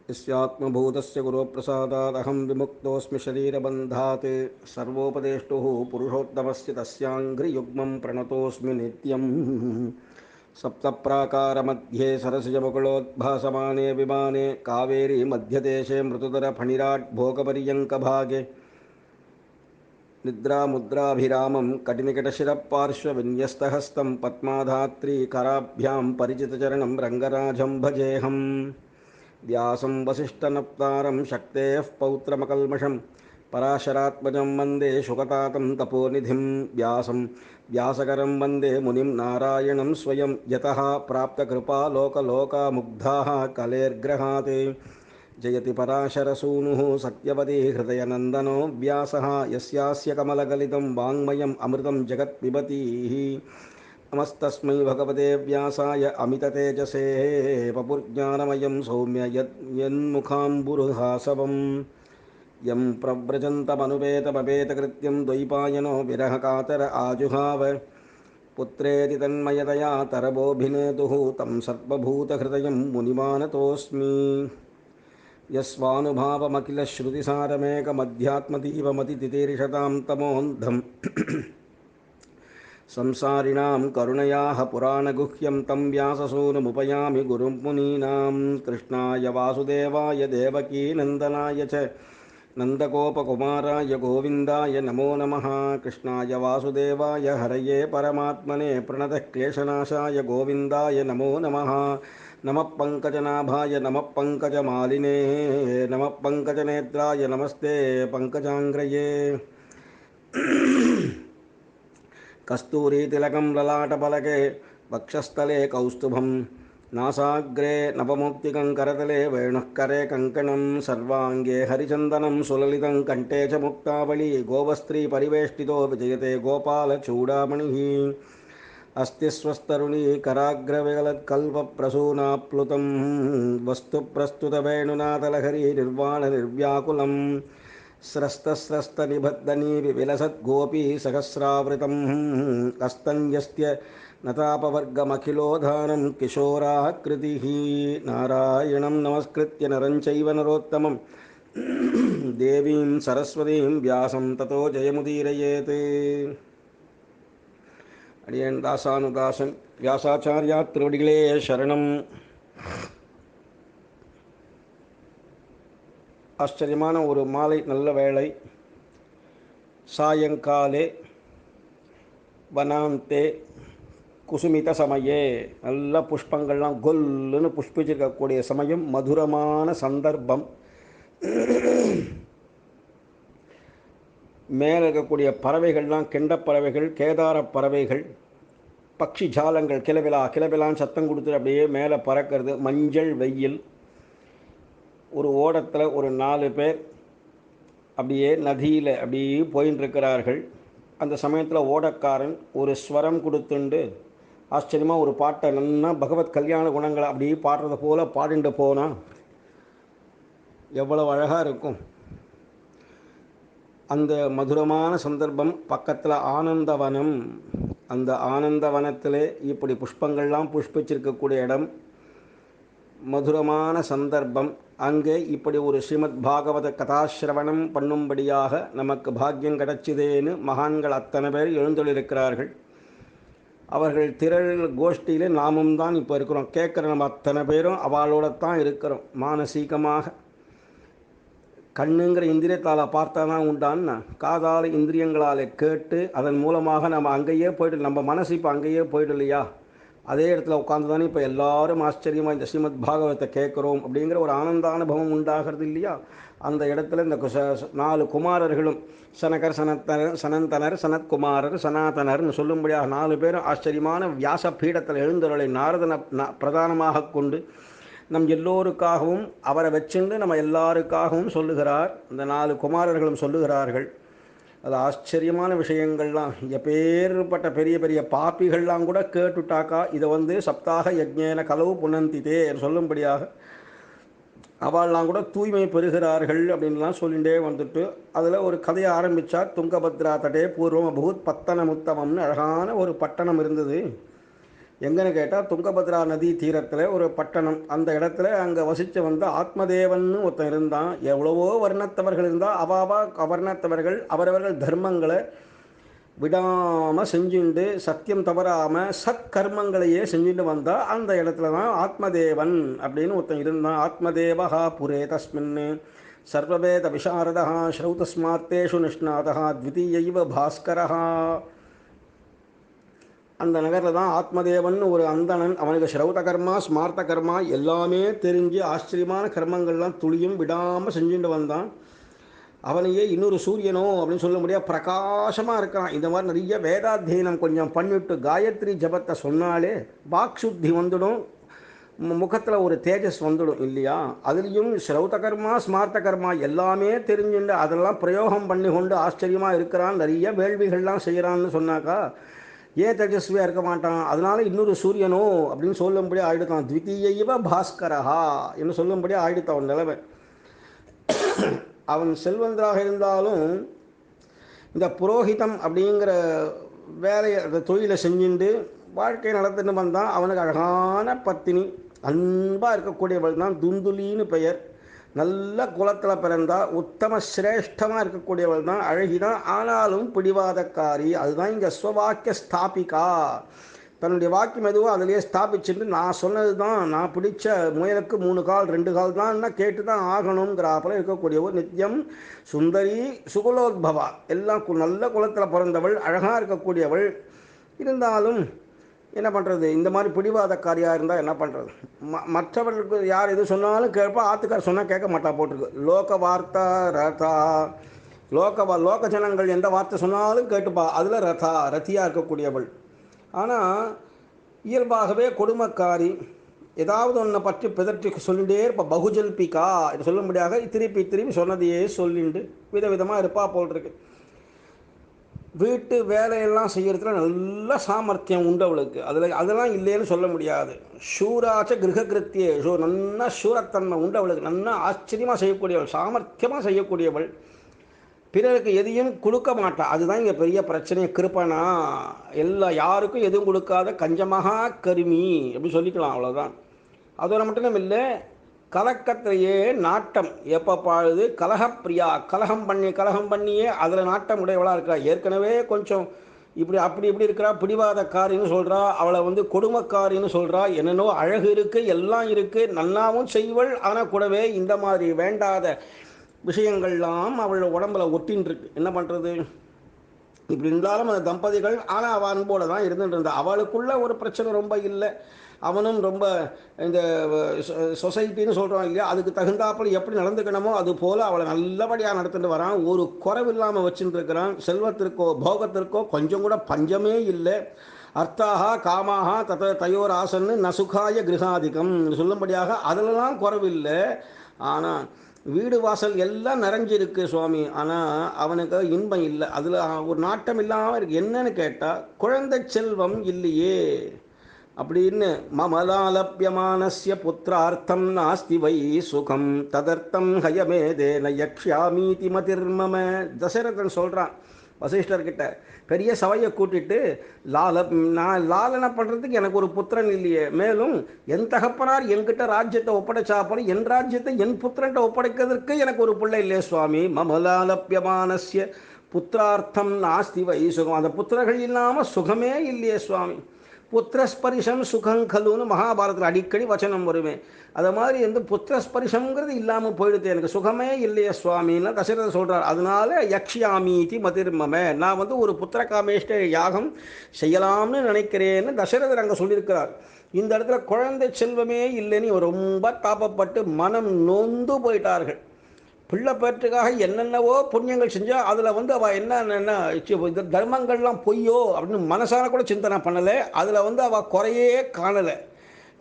यस्यात्मभूतस्य गुरुप्रसादादहं विमुक्तोऽस्मि शरीरबन्धात् सर्वोपदेष्टुः पुरुषोत्तमस्य तस्याङ्घ्रियुग्मं प्रणतोऽस्मि नित्यम् सप्तप्राकारमध्ये सरसिजमुकुलोद्भासमाने विमाने कावेरी मध्यदेशे मृदुधरफणिराट् भोगपर्यङ्कभागे निद्रामुद्राभिरामं कटिनिकटशिरपार्श्वविन्यस्तहस्तं पद्माधात्रीकराभ्यां परिचितचरणं रङ्गराजं भजेऽहम् व्यासं वसिष्ठनप्तारं शक्तेः पौत्रमकल्मषं पराशरात्मजं वन्दे शुकतातं तपोनिधिं व्यासं व्यासकरं वन्दे मुनिं नारायणं स्वयं यतः प्राप्तकृपालोकलोकामुग्धाः कलेर्ग्रहात् जयति पराशरसूनुः सत्यवती हृदयनन्दनो व्यासः यस्यास्य कमलगलितं वाङ्मयम् अमृतं जगत्पिबतीः नमस्तस्मै भगवते व्यासाय अमिततेजसे पपुर्ज्ञानमयं सौम्य यन्मुखाम्बुरुहासवं यं प्रव्रजन्तमनुपेतमपेतकृत्यं द्वैपायनो विरहकातर आजुहाव पुत्रेति तन्मयतया तरबोभिनेतुः तं सर्वभूतहृदयं मुनिमानतोऽस्मि यस्वानुभावमखिलश्रुतिसारमेकमध्यात्मदीपमतितितीर्षतां तमोऽन्धम् संसारिणां करुणयाः पुराणगुह्यं तं व्याससूनुमुपयामि गुरुं मुनीनां कृष्णाय वासुदेवाय देवकीनन्दनाय च नन्दगोपकुमाराय गोविन्दाय नमो नमः। कृष्णाय वासुदेवाय हरये परमात्मने प्रणतक्लेशनाशाय गोविन्दाय नमो नमः। नमः पङ्कजनाभाय नमः पङ्कजमालिने नमः पङ्कजनेत्राय नमस्ते पङ्कजाङ्ग्रये। कस्तूरीतिलकं ललाटपलके वक्षस्थले कौस्तुभं नासाग्रे नवमौक्तिकं करतले वेणुः करे कङ्कणं सर्वाङ्गे हरिचन्दनं सुललितं कण्ठे च मुक्तावली गोवस्त्रीपरिवेष्टितो विजयते गोपालचूडामणिः अस्ति स्वस्तरुणी कराग्रविगलत्कल्पप्रसूनाप्लुतं वस्तुप्रस्तुतवेणुनाथलहरी निर्वाणनिर्व्याकुलं स्रस्तस्रस्तनिबद्धनीविलसद्गोपी सहस्रावृतम् अस्तन्यस्त्य नतापवर्गमखिलोधानं किशोराकृतिः नारायणं नमस्कृत्य नरं चैव नरोत्तमं देवीं सरस्वतीं व्यासं ततो जयमुदीरयेत्। अडियन् दासानुदासन् व्यासाचार्या திருவடிகளே சரணம். ஆச்சரியமான ஒரு மாலை நல்ல வேளை. சாயங்காலே வனாந்தே குசுமித சமயே நல்ல புஷ்பங்கள்லாம் கொல்லுன்னு புஷ்பிச்சிருக்கக்கூடிய சமயம், மதுரமான சந்தர்ப்பம். மேலே இருக்கக்கூடிய பறவைகள்லாம் கெண்டப் பறவைகள், கேதாரப் பறவைகள், பக்ஷி ஜாலங்கள் கிளபிலான்னு சத்தம் கொடுத்துட்டு அப்படியே மேலே பறக்கிறது. மஞ்சள் வெயில். ஒரு ஓடத்தில் ஒரு 4 பேர் அப்படியே நதியில் அப்படியே போயின்னு இருக்கிறார்கள். அந்த சமயத்தில் ஓடக்காரன் ஒரு ஸ்வரம் கொடுத்துண்டு ஆச்சரியமாக ஒரு பாட்டை நல்லா பகவத் கல்யாண குணங்களை அப்படியே பாடுறது போல் பாடிண்டு போனால் எவ்வளோ அழகாக இருக்கும். அந்த மதுரமான சந்தர்ப்பம். பக்கத்தில் ஆனந்தவனம். அந்த ஆனந்தவனத்திலே இப்படி புஷ்பங்கள்லாம் புஷ்பிச்சிருக்கக்கூடிய இடம், மதுரமான சந்தர்ப்பம். அங்கே இப்படி ஒரு ஸ்ரீமத் பாகவத கதாசிரவணம் பண்ணும்படியாக நமக்கு பாக்கியம் கிடைச்சிதேன்னு மகான்கள் அத்தனை பேர் எழுந்தொழிருக்கிறார்கள். அவர்கள் திரள் கோஷ்டியிலே நாமும் தான் இப்போ இருக்கிறோம். கேட்குற நம்ம அத்தனை பேரும் அவளோடத்தான் இருக்கிறோம். மானசீகமாக கண்ணுங்கிற இந்திரியத்தால் பார்த்தா தான் உண்டான்னா, காதால் இந்திரியங்களால் கேட்டு அதன் மூலமாக நம்ம அங்கேயே போய்ட்டு, நம்ம மனசு இப்போ அங்கேயே போய்ட்டு இல்லையா, அதே இடத்துல உட்காந்து தானே இப்போ எல்லாரும் ஆச்சரியமாக இந்த ஸ்ரீமத் பாகவத்தை கேட்குறோம் அப்படிங்கிற ஒரு ஆனந்த அனுபவம் உண்டாகிறது இல்லையா. அந்த இடத்துல இந்த 4 குமாரர்களும் சனகர், சனந்தனர், சனத்குமாரர், சனாதனர்னு சொல்லும்படியாக 4 பேரும் ஆச்சரியமான வியாச பீடத்தில் எழுந்தருளை நாரதனை பிரதானமாக கொண்டு நம் எல்லோருக்காகவும் அவரை வச்சுண்டு நம்ம எல்லாருக்காகவும் சொல்லுகிறார். இந்த 4 குமாரர்களும் சொல்லுகிறார்கள். அது ஆச்சரியமான விஷயங்கள்லாம். எப்பேற்பட்ட பெரிய பெரிய பாப்பிகள்லாம் கூட கேட்டுட்டாக்கா இதை சப்தாக யஜ்ஞேன கலவு புனந்திதே சொல்லும்படியாக அவள்லாம் கூட தூய்மை பெறுகிறார்கள் அப்படின்லாம் சொல்லிகிட்டே வந்துட்டு அதில் ஒரு கதையை ஆரம்பித்தார். துங்கபத்ரா தடே பூர்வம் அபூத் பத்தனமுத்தமம்னு அழகான ஒரு பட்டணம் இருந்தது. எங்கன்னு கேட்டால் துங்கபத்ரா நதி தீரத்தில் ஒரு பட்டணம். அந்த இடத்துல அங்கே வசித்து வந்த ஆத்மதேவன்னு ஒருத்தன் இருந்தான். எவ்வளவோ வர்ணத்தவர்கள் இருந்தால் அவாவா வர்ணத்தவர்கள் அவரவர்கள் தர்மங்களை விடாமல் செஞ்சுண்டு சத்தியம் தவறாமல் சத்கர்மங்களையே செஞ்சுட்டு வந்தால் அந்த இடத்துல தான் ஆத்மதேவன் அப்படின்னு ஒருத்தன் இருந்தான். ஆத்மதேவஹா புரே தஸ்மின் சர்வவேத விசாரதா ஸ்ரௌதஸ்மார்த்தேஷு நிஷ்ணாதா த்விதீயைவ பாஸ்கரஹா. அந்த நகரில் தான் ஆத்மதேவன் ஒரு அந்தணன். அவனுக்கு ஸ்ரௌத கர்மா ஸ்மார்த்த கர்மா எல்லாமே தெரிஞ்சு ஆச்சரியமான கர்மங்கள்லாம் துளியும் விடாமல் செஞ்சுட்டு வந்தான். அவனையே இன்னொரு சூரியனோ அப்படின்னு சொல்ல முடியாது, பிரகாசமாக இருக்கான். இந்த மாதிரி நிறைய வேதாத்தியனம் கொஞ்சம் பண்ணிவிட்டு காயத்ரி ஜபத்தை சொன்னாலே வாக்சுத்தி வந்துடும், முகத்தில் ஒரு தேஜஸ் வந்துடும் இல்லையா. அதுலேயும் ஸ்ரௌத கர்மா ஸ்மார்த்த கர்மா எல்லாமே தெரிஞ்சுண்டு அதெல்லாம் பிரயோகம் பண்ணி கொண்டு ஆச்சரியமாக இருக்கிறான், நிறைய வேள்விகள்லாம் செய்கிறான்னு சொன்னாக்கா ஏன் தேஜஸ்வியாக இருக்க மாட்டான்? அதனால இன்னொரு சூரியனோ அப்படின்னு சொல்லும்படி ஆயிடுத்தான். த்விதீயைவ பாஸ்கரஹா என்று சொல்லும்படி ஆயிடுத்தான் அவன் நிலைமை. அவன் செல்வந்தராக இருந்தாலும் இந்த புரோஹிதம் அப்படிங்கிற வேலையை அந்த தொழிலை செஞ்சுட்டு வாழ்க்கை நடத்தின்னு வந்தான். அவனுக்கு அழகான பத்தினி அன்பாக இருக்கக்கூடியவள் தான் துந்துலின்னு பெயர். நல்ல குலத்தில் பிறந்தா, உத்தம சிரேஷ்டமாக இருக்கக்கூடியவள் தான், அழகிதான். ஆனாலும் பிடிவாதக்காரி. அதுதான் இங்கே ஸ்வவாக்கிய ஸ்தாபிகா. தன்னுடைய வாக்கியம் எதுவோ அதிலேயே ஸ்தாபிச்சுட்டு நான் சொன்னது தான், நான் பிடிச்ச முயலுக்கு 3 கால் 2 கால் தான் கேட்டு தான் ஆகணுங்கிறாப்பில் இருக்கக்கூடியவர். நித்தியம் சுந்தரி சுகுலோத்பவா, எல்லாம் நல்ல குலத்தில் பிறந்தவள், அழகாக இருக்கக்கூடியவள். இருந்தாலும் என்ன பண்ணுறது, இந்த மாதிரி பிடிவாதக்காரியாக இருந்தால் என்ன பண்ணுறது? மற்றவர்களுக்கு யார் எது சொன்னாலும் கேட்பா, ஆத்துக்கார் சொன்னால் கேட்க மாட்டா போட்டிருக்கு. லோக வார்த்தா ரதா, லோக ஜனங்கள் எந்த வார்த்தை சொன்னாலும் கேட்டுப்பா, அதில் ரத்தியாக இருக்கக்கூடியவள். ஆனால் இயல்பாகவே கொடுமைக்காரி. ஏதாவது ஒன்றை பற்றி பிதற்றி சொல்லிகிட்டே இருப்பா. பகுஜல்பிகா இது சொல்லும்படியாக திருப்பி திருப்பி சொன்னதையே சொல்லிண்டு விதவிதமாக இருப்பா போல் இருக்கு. வீட்டு வேலையெல்லாம் செய்கிறதுல நல்ல சாமர்த்தியம் உண்டு அவளுக்கு. அதெல்லாம் இல்லைன்னு சொல்ல முடியாது. ஷூராச்ச கிரககிருத்தியே, நல்லா சூரத்தன்மை உண்டு அவளுக்கு. நல்லா ஆச்சரியமாக செய்யக்கூடியவள், சாமர்த்தியமாக செய்யக்கூடியவள். பிறருக்கு எதையும் கொடுக்க மாட்டா. அதுதான் இங்கே பெரிய பிரச்சனை. கிருப்பனா யாருக்கும் எதுவும் கொடுக்காத கஞ்சமாக கருமி அப்படி சொல்லிக்கலாம், அவ்வளோதான். அதோட மட்டும் இல்லை, கலக்கத்திலேயே நாட்டம் எப்போ பாழுது. கலகப்பிரியா, கலகம் பண்ணியே அதில் நாட்டம் உடையவளாக இருக்கா. ஏற்கனவே கொஞ்சம் இப்படி இருக்கிறா, பிடிவாதக்காரின்னு சொல்கிறா, அவளை கொடுமைக்காரின்னு சொல்கிறா. என்னென்னோ அழகு இருக்குது, எல்லாம் இருக்குது, நல்லாவும் செய்வள். ஆனால் கூடவே இந்த மாதிரி வேண்டாத விஷயங்கள்லாம் அவளோட உடம்புல ஒட்டின்னு இருக்கு. என்ன பண்ணுறது? இப்படி இருந்தாலும் அந்த தம்பதிகள் ஆனால் அவள் அன்போடு தான் இருந்துட்டு இருந்தா. அவளுக்குள்ள ஒரு பிரச்சனை ரொம்ப இல்லை. அவனும் ரொம்ப இந்த சொசைட்டின்னு சொல்கிறான் இல்லையா, அதுக்கு தகுந்தாப்பில் எப்படி நடந்துக்கணுமோ அது போல் அவளை நல்லபடியாக நடத்திட்டு வரான். ஒரு குறைவு இல்லாமல் வச்சுட்டு இருக்கிறான். செல்வத்திற்கோ போகத்திற்கோ கொஞ்சம் கூட பஞ்சமே இல்லை. அர்த்தாக காமாக தயோர் ஆசன்னு நசுகாய கிரகாதிகம் சொல்லும்படியாக அதிலெல்லாம் குறைவில்லை. ஆனால் வீடு வாசல் எல்லாம் நிறைஞ்சிருக்கு சுவாமி. ஆனால் அவனுக்கு இன்பம் இல்லை, அதில் ஒரு நாட்டம் இல்லாமல் இருக்கு. என்னன்னு கேட்டால் குழந்தை செல்வம் இல்லையே அப்படின்னு. மமலாலப்யமானஸ்ய புத்திரார்த்தம் நாஸ்தி வை சுகம் ததர்த்தம் ஹயமேதேன யக்ஷ்யாமீதி மதிர்மம. தசரதன் சொல்கிறான் வசிஷ்டர்கிட்ட, பெரிய சபையை கூட்டிட்டு நான் லாலனை பண்ணுறதுக்கு எனக்கு ஒரு புத்திரன் இல்லையே, மேலும் என் தகப்பனார் என்கிட்ட ராஜ்யத்தை ஒப்படைச்சாப்போல என் ராஜ்யத்தை என் புத்திரன்ட்ட ஒப்படைக்கிறதுக்கு எனக்கு ஒரு பிள்ளை இல்லையே சுவாமி. மமலாலப்யமானஸ்ய புத்திரார்த்தம் நாஸ்தி வை சுகம். அந்த புத்திரர்கள் இல்லாமல் சுகமே இல்லையே சுவாமி. புத்திரஸ்பரிசம் சுகங்கலுன்னு மகாபாரதத்தில் அடிக்கடி வச்சனம் வருவேன். அது மாதிரி புத்திரஸ்பரிசம்ங்கிறது இல்லாமல் போயிடுது, எனக்கு சுகமே இல்லையே சுவாமின்னு தசரதர் சொல்கிறார். அதனால யக்ஷாமீதி மதிர்மம, நான் ஒரு புத்திர காமேஷ்ட யாகம் செய்யலாம்னு நினைக்கிறேன்னு தசரதர் அங்கே சொல்லியிருக்கிறார். இந்த இடத்துல குழந்தை செல்வமே இல்லைன்னு ரொம்ப தாபப்பட்டு மனம் நொந்து போயிட்டார்கள். பிள்ளை பேற்றுக்காக என்னென்னவோ புண்ணியங்கள் செஞ்சால் அதில் அவள் என்ன தர்மங்கள்லாம் பொய்யோ அப்படின்னு மனசார கூட சிந்தனை பண்ணலை. அதில் அவள் குறையே காணலை.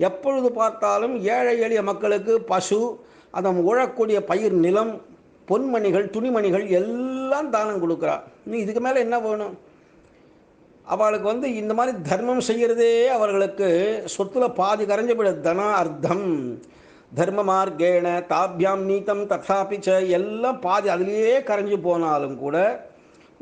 எப்பொழுது பார்த்தாலும் ஏழை எளிய மக்களுக்கு பசு, அதை உழக்கூடிய பயிர் நிலம், பொன்மணிகள் துணிமணிகள் எல்லாம் தானம் கொடுக்குறா. நீ இதுக்கு மேலே என்ன வேணும்? அவளுக்கு இந்த மாதிரி தர்மம் செய்கிறதே அவர்களுக்கு சொத்துல பாதி கரைஞ்சு போயிடுது. தனா அர்த்தம் தர்ம மார்க்கேண தாபியாம் நீத்தம் ததாபிச்ச எல்லாம் பாதி அதிலேயே கரைஞ்சி போனாலும் கூட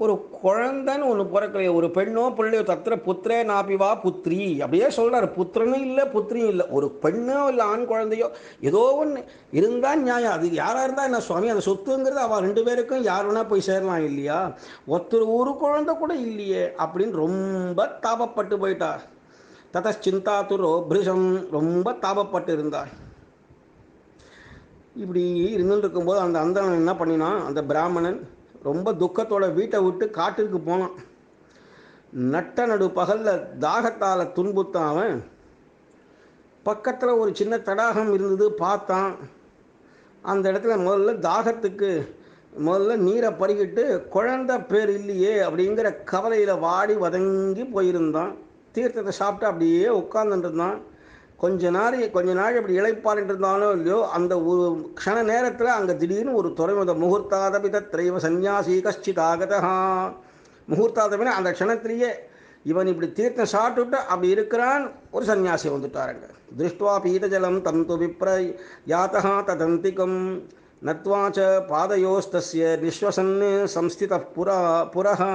ஒரு குழந்தைன்னு ஒன்று பிறக்கலையே, ஒரு பெண்ணோ பிள்ளையோ, தத்திர புத்திரே நாபிவா புத்திரி அப்படியே சொல்கிறார். புத்திரனும் இல்லை புத்திரியும் இல்லை, ஒரு பெண்ணோ இல்லை ஆண் குழந்தையோ ஏதோ ஒன்று இருந்தால் நியாயம். அது யாராக இருந்தால் என்ன சுவாமி, அந்த சொத்துங்கிறது அவள் 2 பேருக்கும் யார் வேணால் போய் சேரலாம் இல்லையா, ஒருத்தர் ஒரு குழந்தை கூட இல்லையே அப்படின்னு ரொம்ப தாபப்பட்டு போயிட்டார். ததச்சிந்தாத்துரோ பிரிஷம், ரொம்ப தாபப்பட்டு இருந்தார். இப்படி இருந்துட்டு இருக்கும்போது அந்த அந்தணன் என்ன பண்ணினான், அந்த பிராமணன் ரொம்ப துக்கத்தோட வீட்டை விட்டு காட்டிற்கு போனான். நட்ட நடு பகலில் தாகத்தால் துன்புத்தான். அவன் பக்கத்தில் ஒரு சின்ன தடாகம் இருந்தது, பார்த்தான். அந்த இடத்துல முதல்ல நீரை பருகிட்டு குழந்தை பேர் இல்லையே அப்படிங்கிற கவலையில் வாடி வதங்கி போயிருந்தான். தீர்த்தத்தை சாப்பிட்டு அப்படியே உட்கார்ந்துட்டு இருந்தான். கொஞ்ச நாள் இப்படி இளைப்பாறிட்டு இருந்தானோ இல்லையோ, அந்த ஒரு க்ஷண நேரத்தில் அங்கே திடீர்னு ஒரு துறைமுத முகூர்த்தாதபி தத்ரைவ சன்னியாசி கஷ்டித் ஆகதா. முகூர்த்தாதபின்னா அந்த க்ஷணத்திலேயே இவன் இப்படி தீர்த்தம் சாப்பிட்டுட்டு அப்படி இருக்கிறான், ஒரு சன்னியாசி வந்துட்டாருங்க. திருஷ்டுவா பீதஜலம் தந்து விப்ர யாத்தா ததந்திகம் நத்வாச்ச பாதயோஸ்தஸ்ய நிஸ்வசன்னு சம்ஸ்தித புரஹா.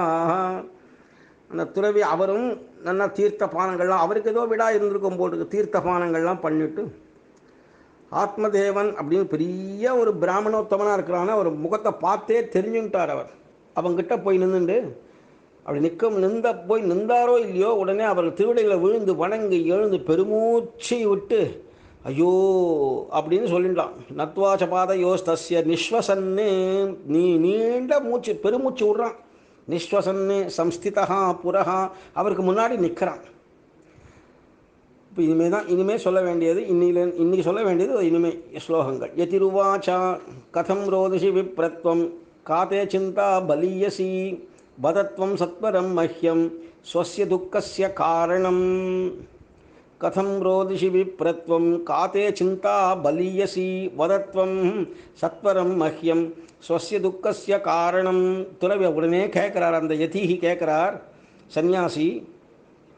அந்த துறவி அவரும் நல்லா தீர்த்த பானங்கள்லாம், அவருக்கு ஏதோ விடா இருந்திருக்கும் போட்டு தீர்த்த பானங்கள்லாம் பண்ணிவிட்டு, ஆத்மதேவன் அப்படின்னு பெரிய ஒரு பிராமணோத்தமனாக இருக்கிறான ஒரு முகத்தை பார்த்தே தெரிஞ்சுட்டார். அவங்கிட்ட போய் நின்றுண்டு அப்படி நின்றாரோ இல்லையோ, உடனே அவர் திருவிடையில் விழுந்து வணங்கி எழுந்து பெருமூச்சை விட்டு ஐயோ அப்படின்னு சொல்லிட்டான். நத்வாச்ச பாதயோஸ் தஸ்ய நிஸ்வசன்னு, நீ நீண்ட மூச்சு பெருமூச்சு விடுறான். நிஸ்வசன்னு சம்ஸ்திதா புரஹா, அவருக்கு முன்னாடி நிற்கிறான். இப்போ இனிமேல் சொல்ல வேண்டியது இன்னைக்கு சொல்ல வேண்டியது இனிமேல் ஸ்லோகங்கள். யதிருவாச்சா கதம் ரோதிஷி விப்ரத்வம் காத்தே சிந்தா பலீயசி வதத்வம் சத்வரம் மஹ்யம் ஸ்வஸ்ய துக்கஸ்ய காரணம். கதம் ரோதிஷி விப்ரத்வம் காத்தே சிந்தா பலீயசி வதத்வம் சத்வரம் மஹ்யம் ஸ்வஸ்ய துக்கஸ்ய காரணம். துறவி உடனே கேட்குறார், அந்த யதிஹி கேட்குறார், சன்னியாசி,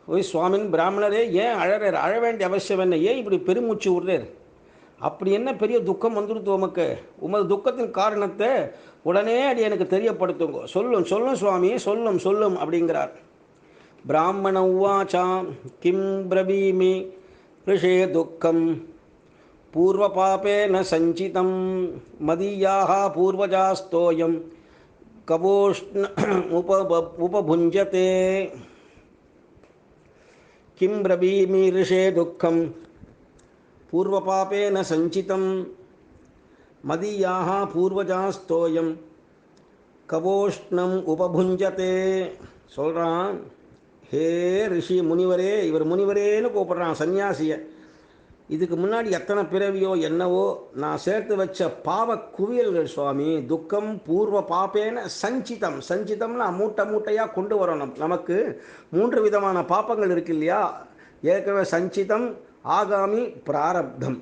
ஓய் சுவாமின் பிராமணரே, ஏன் அழறார்? அழ வேண்டிய அவசியம் என்ன? ஏன் இப்படி பெருமூச்சு விடுறார்? அப்படி என்ன பெரிய துக்கம் வந்துடுத்து உமக்கு? உமது துக்கத்தின் காரணத்தை உடனே அடி எனக்கு தெரியப்படுத்துங்க, சொல்லும் சுவாமி, சொல்லும் அப்படிங்கிறார். பிராமண உவாச்சா கிம் பிரவீமி ரிஷே துக்கம் பூர்வபாபேன சஞ்சிதம் மதீயாः பூர்வஜாஸ்தோயம் கவோஷ்ண உபபுஞ்சதே. கிம் பிரவீமி ரிஷே துக்கம் பூர்வபாபேன சஞ்சிதம் மதீயாः பூர்வஜாஸ்தோயம் கவோஷ்ணம் உபபுஞ்சதே. சொல்கிறான், ஹே ரிஷி முனிவரே, இவர் முனிவரேன்னு கூப்பிட்றான் சன்னியாசியை. இதுக்கு முன்னாடி எத்தனை பிறவியோ என்னவோ நான் சேர்த்து வச்ச பாவ குவியல்கள் சுவாமி. துக்கம் பூர்வ பாப்பேன சஞ்சிதம், சஞ்சிதம்னா மூட்டையாக கொண்டு வரணும். நமக்கு 3 விதமான பாப்பங்கள் இருக்கு இல்லையா, ஏற்கனவே சஞ்சிதம், ஆகாமி, பிராரப்தம்.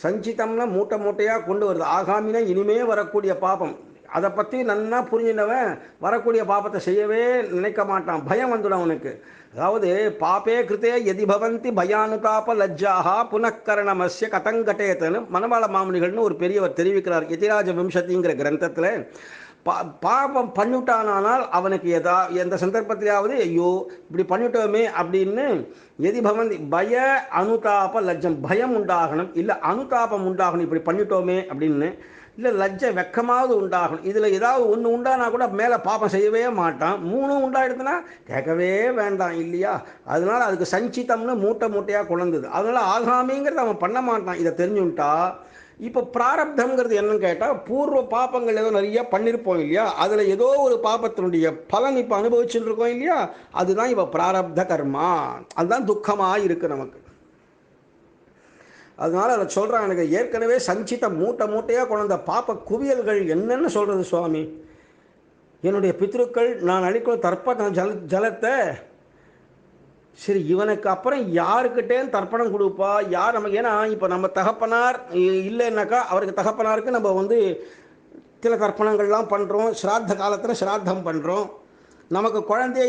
சஞ்சிதம்னா மூட்டையாக கொண்டு வருது, ஆகாமினா இனிமே வரக்கூடிய பாபம். அதை பற்றி நன்னா புரிஞ்சினவன் வரக்கூடிய பாபத்தை செய்யவே நினைக்க மாட்டான், பயம் வந்துடும் அவனுக்கு. அதாவது பாப்பே கிருத்தே எதி பவந்தி பயானுதாப லஜ்ஜாஹா புனக்கரணமஸ்ய கதங்கட்டேத்தன்னு மணவாள மாமுனிகள்னு ஒரு பெரியவர் தெரிவிக்கிறார் யதிராஜ விம்சதிங்கிற கிரந்தத்தில். பாபம் பண்ணிவிட்டானால் அவனுக்கு எந்த சந்தர்ப்பத்திலாவது ஐயோ இப்படி பண்ணிட்டோமே அப்படின்னு எதி பவந்தி பய அனுதாப லஜ்ஜம், பயம் உண்டாகணும், இல்லை அனுதாபம் உண்டாகணும், இப்படி பண்ணிட்டோமே அப்படின்னு, இல்லை லஜ்ஜை வெக்கமாவது உண்டாகணும். இதில் ஏதாவது ஒன்று உண்டானா கூட மேலே பாப்பம் செய்யவே மாட்டான். 3 உண்டாயிடுதுன்னா கேட்கவே வேண்டாம் இல்லையா. அதனால் அதுக்கு சஞ்சிதம்னு மூட்டையாக குழந்தது. அதனால் ஆகாமிங்கிறது அவன் பண்ண மாட்டான். இதை தெரிஞ்சுட்டா இப்போ பிராரப்தம்ங்கிறது என்னன்னு கேட்டால், பூர்வ பாப்பங்கள் ஏதோ நிறைய பண்ணியிருப்போம் இல்லையா, அதில் ஏதோ ஒரு பாப்பத்தினுடைய பலன் இப்போ அனுபவிச்சுட்டு இருக்கோம் இல்லையா, அதுதான் இப்போ பிராரப்த கர்மா. அதுதான் துக்கமாக இருக்குது நமக்கு. அதனால் அதை சொல்கிறான், எனக்கு ஏற்கனவே சஞ்சித மூட்டையாக கொண்ட பாப்ப குவியல்கள் என்னென்னு சொல்கிறது சுவாமி. என்னுடைய பித்ருக்கள் நான் அளிக்கும் தர்ப்பண ஜலத்தை சரி இவனுக்கு அப்புறம் யாருக்கிட்டேன்னு தர்ப்பணம் கொடுப்பா, யார் நமக்கு? ஏன்னா இப்போ நம்ம தகப்பனார் இல்லைன்னாக்கா அவருக்கு தகப்பனாருக்கு நம்ம சில தர்ப்பணங்கள்லாம் பண்ணுறோம், ஸ்ராத்த காலத்தில் ஸ்ராத்தம் பண்ணுறோம். நமக்கு குழந்தையே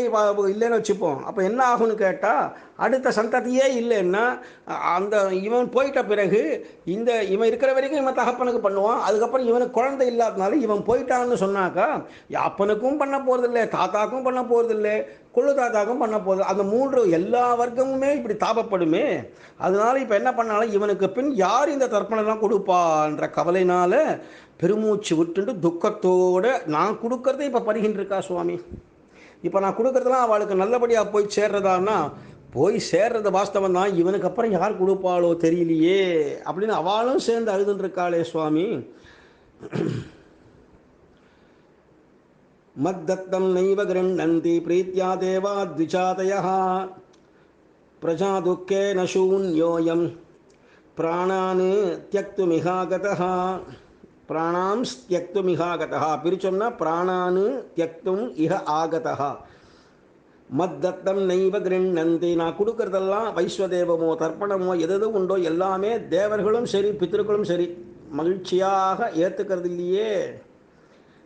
இல்லைன்னு வச்சுப்போம். அப்போ என்ன ஆகும்னு கேட்டால், அடுத்த சந்ததியே இல்லைன்னா அந்த இவன் போயிட்ட பிறகு இவன் இருக்கிற வரைக்கும் இவன் தகப்பனுக்கு பண்ணுவான். அதுக்கப்புறம் இவனுக்கு குழந்தை இல்லாதனால இவன் போயிட்டான்னு சொன்னாக்கா அப்பனுக்கும் பண்ண போகிறதில்லை, தாத்தாக்கும் பண்ண போகிறதில்லை, கொள்ளு தாத்தாக்கும் பண்ண போகுது. அந்த மூன்று எல்லா வர்க்கமுமே இப்படி தாபப்படுமே. அதனால இப்போ என்ன பண்ணாலும் இவனுக்கு பின் யார் இந்த தர்ப்பணம்லாம் கொடுப்பான்ற கவலையினால பெருமூச்சு விட்டுண்டு துக்கத்தோடு நான் கொடுக்கறதே இப்போ பருகின்னு இருக்கா சுவாமி. இப்போ நான் கொடுக்குறதுலாம் அவளுக்கு நல்லபடியாக போய் சேர்றதான்னா போய் சேர்றது வாஸ்தவம் தான், இவனுக்கு அப்புறம் யார் கொடுப்பாளோ தெரியலையே அப்படின்னு அவளும் சேர்ந்து அழுதுன்னு இருக்காளே சுவாமி. மத்தத்தம் நைவ கிருண்ணந்தி பிரீத்யா தேவா த்விஜாதயः பிரஜா துக்கேன சூன்யோயம் பிராணான் தியக்துமிகாகதः. பிராணாம் தியக்துமிகாகதः பிரிச்சோம்னா பிராணான் தியக்தும் இஹ ஆகதः. மத்தத்தம் நைவ கிருண்ணந்தி நான் கொடுக்கறதெல்லாம் வைஸ்வதேவமோ தர்ப்பணமோ எது உண்டோ எல்லாமே தேவர்களும் சரி பித்திருக்களும் சரி மகிழ்ச்சியாக ஏற்றுக்கிறது இல்லையே.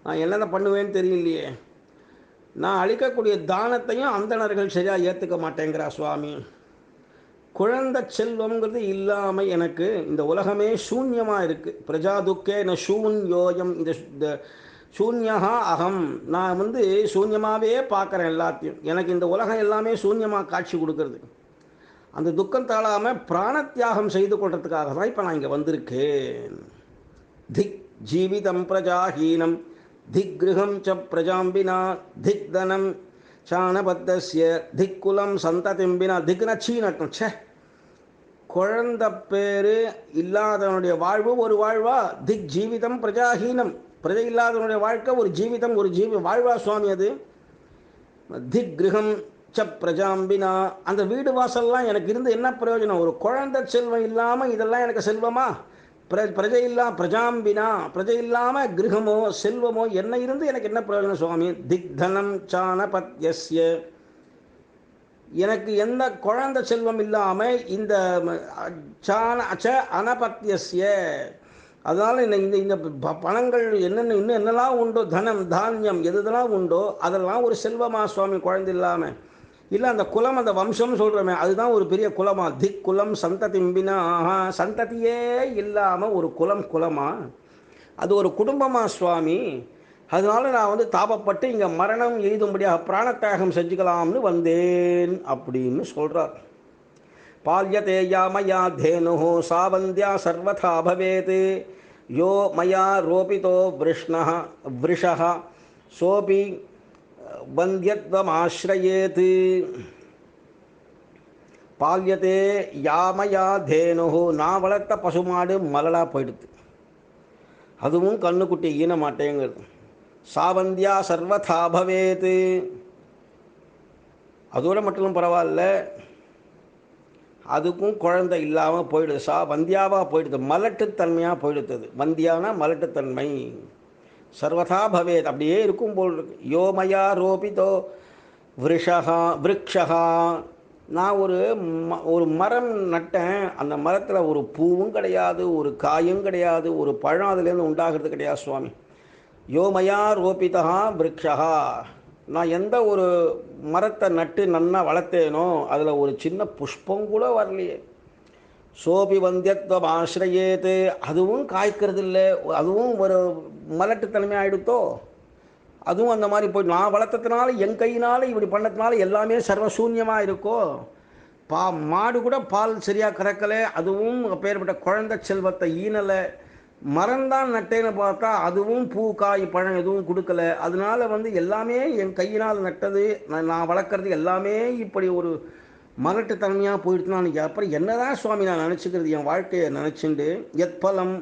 நான் என்னென்ன பண்ணுவேன்னு தெரியலையே. நான் அளிக்கக்கூடிய தானத்தையும் அந்தணர்கள் சரியாக ஏற்றுக்க மாட்டேங்கிறா சுவாமி. குழந்தை செல்வம்ங்கிறது இல்லாமல் எனக்கு இந்த உலகமே சூன்யமாக இருக்குது. பிரஜா துக்கே ந சூன்யோயம். இந்த சூன்யா அகம், நான் சூன்யமாகவே பார்க்குறேன் எல்லாத்தையும். எனக்கு இந்த உலகம் எல்லாமே சூன்யமாக காட்சி கொடுக்கறது. அந்த துக்கம் தாழாமல் பிராணத்தியாகம் செய்து கொள்றதுக்காக தான் இப்போ நான் இங்கே வந்திருக்கேன். திக் ஜீவிதம் பிரஜாஹீனம் திக்ருகம் ச பிரஜாம்பினா திக் தனம் சாணபத்தஸ்ய திக்குலம் சந்ததிம்பினா. திக்னா சீனட்டும். சே, குழந்த பேர் இல்லாதவனுடைய வாழ்வு ஒரு வாழ்வா? திக் ஜீவிதம் பிரஜாஹீனம், பிரஜை இல்லாதவனுடைய வாழ்க்கை ஒரு ஜீவிதம், ஒரு வாழ்வா சுவாமி அது? திக் கிரகம் ச பிரஜாம்பினா. அந்த வீடு வாசல்லாம் எனக்கு இருந்து என்ன பிரயோஜனம்? ஒரு குழந்தை செல்வம் இல்லாமல் இதெல்லாம் எனக்கு செல்வமா? பிரஜை பிரஜாம்பினா, பிரஜை இல்லாமல் கிரகமோ செல்வமோ என்ன இருந்து எனக்கு என்ன பிரயோஜனம் சுவாமி? திக்தனம் சாணபத்யஸ்ய. எனக்கு எந்த குழந்தை செல்வம் இல்லாமல் இந்த அனபத்யஸ்ய. அதனால் இந்த பணங்கள் என்னென்ன இன்னும் என்னெல்லாம் உண்டோ, தனம் தானியம் எதெல்லாம் உண்டோ அதெல்லாம் ஒரு செல்வமா சுவாமி குழந்தை இல்லாமல்? இல்லை அந்த குலம், அந்த வம்சம் சொல்கிறோமே அதுதான் ஒரு பெரிய குலமா? திக் குலம் சந்ததிம்பினா. சந்ததியே இல்லாமல் ஒரு குலமா? அது ஒரு குடும்பமா சுவாமி? அதனால நான் தாபப்பட்டு இங்கே மரணம் எய்தும்படியாக பிராணத்தியாகம் செஞ்சுக்கலாம்னு வந்தேன் அப்படின்னு சொல்கிறார். பால்யதே யாமயா தேனு சாவந்தியா சர்வதா பவேத் யோ மயா ரோபிதோ விருஷः சோபி வந்தியத்வமாஸ்ரயேத். பால்யதே யாமயா தேனு, நான் வளர்த்த பசுமாடு மலலாக போயிடுது, அதுவும் கண்ணுக்குட்டி ஈன மாட்டேங்கிறது. சாவந்தியா சர்வதா பவேத், அதோட மட்டும் பரவாயில்ல, அதுக்கும் குழந்தை இல்லாமல் போயிடுது. வந்தியாவாக போயிடுது, மலட்டுத்தன்மையாக போயிடுது. வந்தியானா மலட்டுத்தன்மை. சர்வதா பவேத், அப்படியே இருக்கும் போல் இருக்கு. யோமயா ரோபிதோ விருக்ஷா, நான் ஒரு மரம் நட்டேன், அந்த மரத்தில் ஒரு பூவும் கிடையாது, ஒரு காயும் கிடையாது, ஒரு பழம் அதுலேருந்து உண்டாகிறது கிடையாது சுவாமி. யோமயா ரோபிதா விருக்ஷா, நான் எந்த ஒரு மரத்தை நட்டு நன்னா வளர்த்தேனோ அதில் ஒரு சின்ன புஷ்பம் கூட வரலையே. சோபி வந்தியத்வம் ஆசிரியேத்து, அதுவும் காய்க்கிறது இல்லை, அதுவும் ஒரு மலட்டுத்தன்மை ஆகிடுத்தோ. அதுவும் அந்த மாதிரி போய் நான் வளர்த்ததுனால என் கையினால் இப்படி பண்ணதுனால எல்லாமே சர்வசூன்யமாக இருக்கோ. மாடு கூட பால் சரியாக கறக்கலை, அதுவும் பேர்பட்ட குழந்தை செல்வத்தை ஈனலை. மரம்தான் நட்டேன்னு பார்த்தா அதுவும் பூ காய் பழம் எதுவும் கொடுக்கல. அதனால எல்லாமே என் கையினால் நட்டது, நான் வளர்க்குறது எல்லாமே இப்படி ஒரு மலட்டுத்தன்மையாக போயிடுச்சுன்னா அப்புறம் என்னதான் சுவாமி நான் நினச்சிக்கிறது என் வாழ்க்கையை நினச்சிண்டு. எத் பலம்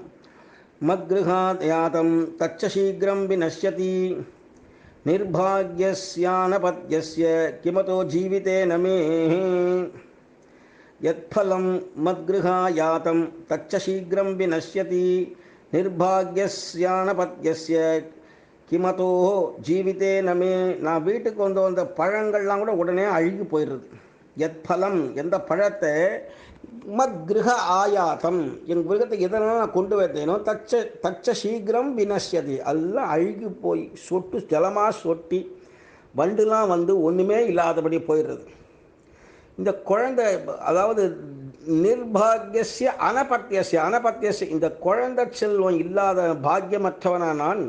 மத்கிருஹாத் யாதம் தச்ச சீக்கிரம் விநஷ்யதி நிர்பாக்யஸ்யானபத்யஸ்ய கிமதோ ஜீவிதே நமே. யத் பலம் மத்கிருஹா யாதம் தச்ச சீக்கிரம் விநஷ்யதி நிர்பாக்யஸ்யானபத்யஸ்ய கிமதோ ஜீவிதே நமே. நான் வீட்டுக்கு வந்த பழங்கள்லாம் கூட உடனே அழுகி போயிடுறது. எத் பலம், எந்த பழத்தை, மத்கிருஹ ஆயாத்தம், என் கிரகத்துக்கு எதனால் நான் கொண்டு வந்தேனோ தச்ச சீக்கிரம் வினஷ்யதி, எல்லாம் அழுகி போய் சொட்டு ஜலமாக சொட்டி வண்டுலாம் வந்து ஒன்றுமே இல்லாதபடி போயிடுறது. இந்த குழந்தை அதாவது நிர்பாகியஸ்ய அனபத்தியஸ்ய இந்த குழந்தை செல்வம் இல்லாத பாக்கியமற்றவனா நான்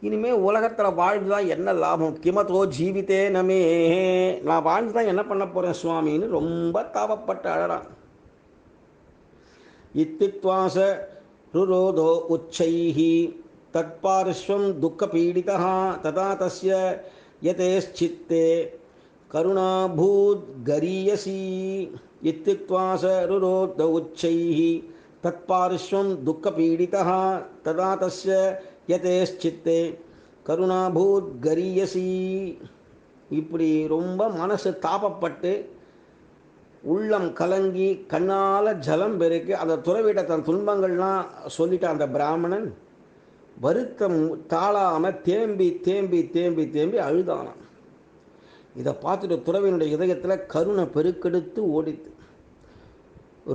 இனிமேல் உலகத்தில் வாழ்ந்துதான் என்ன லாபம், கிமத்தோ ஜீவித்தே நமே, நான் வாழ்ந்துதான் என்ன பண்ண போகிறேன் சுவாமின்னு ரொம்ப தாபப்பட்டு அழறான். இத்தித்வாச ருரோதோ உச்சைஹி தத்பார்ஸ்வம் துக்கப்பீடிதா ததா தஸ்ய யதேஷ்சித்தே கருணாபூத் கரியசி. இத்தித்வாச ருரோத உச்சைஹி தத்பார்ஸ்வம் துக்கப்பீடிதா ததா தஸ்ய யதேஷ்சித்தே கருணாபூத் கரியசி. இப்படி ரொம்ப மனசு தாபப்பட்டு உள்ளம் கலங்கி கண்ணால் ஜலம் பெருக்கி அந்த துறவிட்ட தன் துன்பங்கள்லாம் சொல்லிட்ட அந்த பிராமணன் வருத்தம் தாழாமல் தேம்பி தேம்பி தேம்பி தேம்பி அழுதானான். இதை பார்த்துட்டு துறவினுடைய இதயத்தில் கருணை பெருக்கெடுத்து ஓடித்து.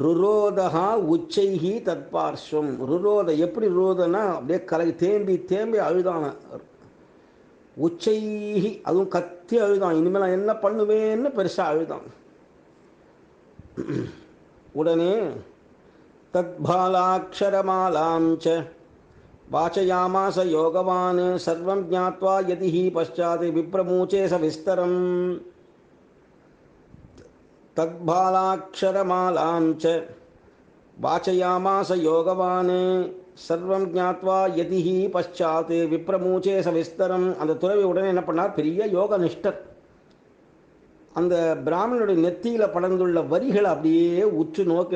ருரோதா உச்சைஹி தத்பார்ஸ்வம். ருரோத எப்படி ருரோதனா அப்படியே கலங்கி தேம்பி தேம்பி அழுதான. உச்சைஹி அதுவும் கத்தி அழுதான். இனிமேல் நான் என்ன பண்ணுவேன்னு பெருசாக அழுதான். உடனே தத்பாலாக்ஷரமாலாம் ச வாச்சயாமாச யோகவான் சர்வம் ஞாத்வா யதிஹி பశ్చాத் விப்ரமூச்சே சவிஸ்தரம். தத்பாலாக்ஷரமாலாம் ச வாச்சயாமாச யோகவான் சர்வம் ஞாத்வா யதிஹி பశ్చాத் விப்ரமூச்சே சவிஸ்தரம். அந்த துறவி உடனே என்ன பண்ணார், பெரிய யோக நிஷ்டர். அந்த பிராமணனுடைய நெத்தியில் படர்ந்துள்ள வரிகளை அப்படியே உற்று நோக்க,